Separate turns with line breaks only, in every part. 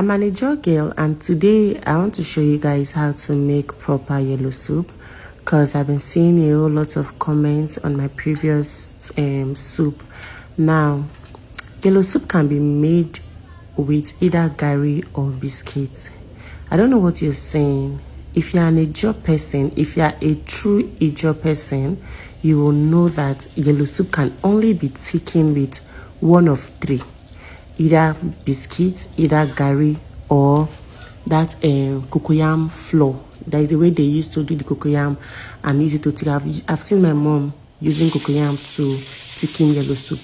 I'm an Ijaw girl, and today I want to show you guys how to make proper yellow soup, because I've been seeing a whole lot of comments on my previous soup. Now, yellow soup can be made with either gari or biscuit. I don't know what you're saying. If you're an Ijaw person, if you're a true Ijaw person, you will know that yellow soup can only be taken with one of three: either biscuits, either gari, or that cocoyam flour. That is the way they used to do the cocoyam and use it to thicken. I've seen my mom using cocoyam to thicken yellow soup.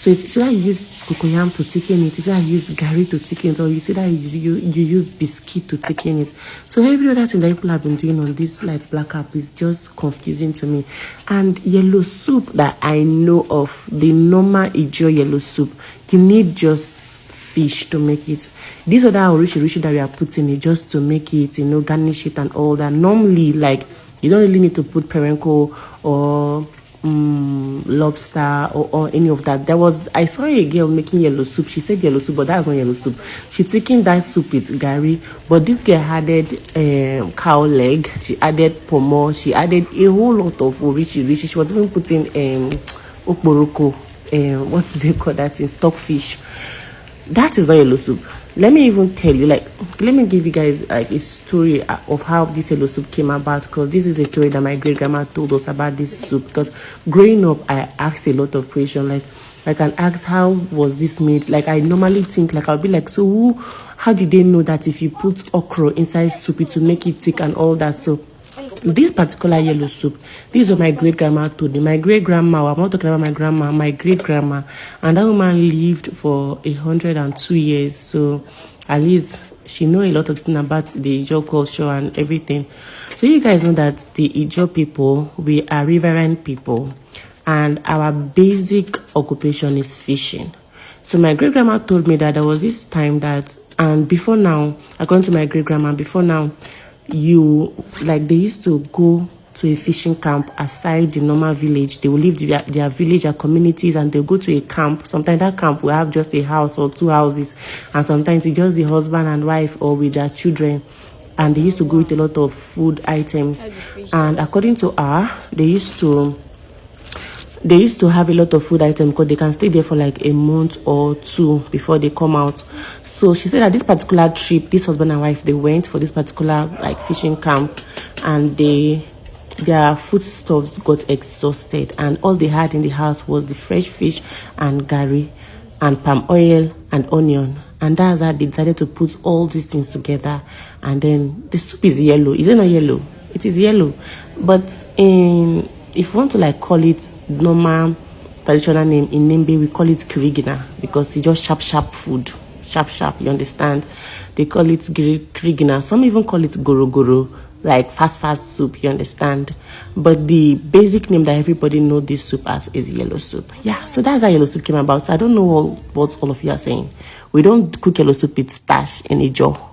So it's either you use cocoyam to thicken it, it's either you use gari to thicken it, or you see that you use biscuit to thicken it. So every other thing that people have been doing on this like black app is just confusing to me. And yellow soup that I know of, the normal Ijaw yellow soup, you need just fish to make it. These other orishi that we are putting it just to make it, garnish it and all that. Normally, like, you don't really need to put perenco or lobster or any of that. I saw a girl making yellow soup. She said yellow soup, but that's not yellow soup. She taking that soup with gari, but this girl added cow leg, she added pomo, she added a whole lot of orishi. She was even putting okporoko, what do they call that in stockfish. That is not yellow soup. Let me even tell you, let me give you guys like a story of how this yellow soup came about, because this is a story that my great grandma told us about this soup. Because growing up, I asked a lot of questions, like I can ask, how was this made? Like, I normally think, like, I'll be like, so how did they know that if you put okra inside soup it to make it thick and all that? So this particular yellow soup, this is what my great grandma told me. My great grandma, I'm not talking about my grandma, my great grandma, and that woman lived for 102 years. So at least she know a lot of things about the Ijaw culture and everything. So you guys know that the Ijaw people, we are riverine people, and our basic occupation is fishing. So my great grandma told me that there was this time that, and before now, according to my great grandma, before now, they used to go to a fishing camp aside the normal village. They will leave their village or communities, and they'll go to a camp. Sometimes that camp will have just a house or two houses, and sometimes it's just the husband and wife or with their children. And they used to go with a lot of food items. And according to her, they used to have a lot of food items because they can stay there for like a month or two before they come out. So she said that this particular trip, this husband and wife, they went for this particular like fishing camp, and their foodstuffs got exhausted, and all they had in the house was the fresh fish and gari and palm oil and onion. And that's how they decided to put all these things together. And then the soup is yellow. Is it not yellow? It is yellow. But if you want to like call it normal traditional name in Nembe, we call it kirigina, because it's just sharp food. Sharp, you understand? They call it kirigina. Some even call it goro, like fast soup, you understand? But the basic name that everybody know this soup as is yellow soup. Yeah, so that's how yellow soup came about. So I don't know what all of you are saying. We don't cook yellow soup with starch in Ijaw.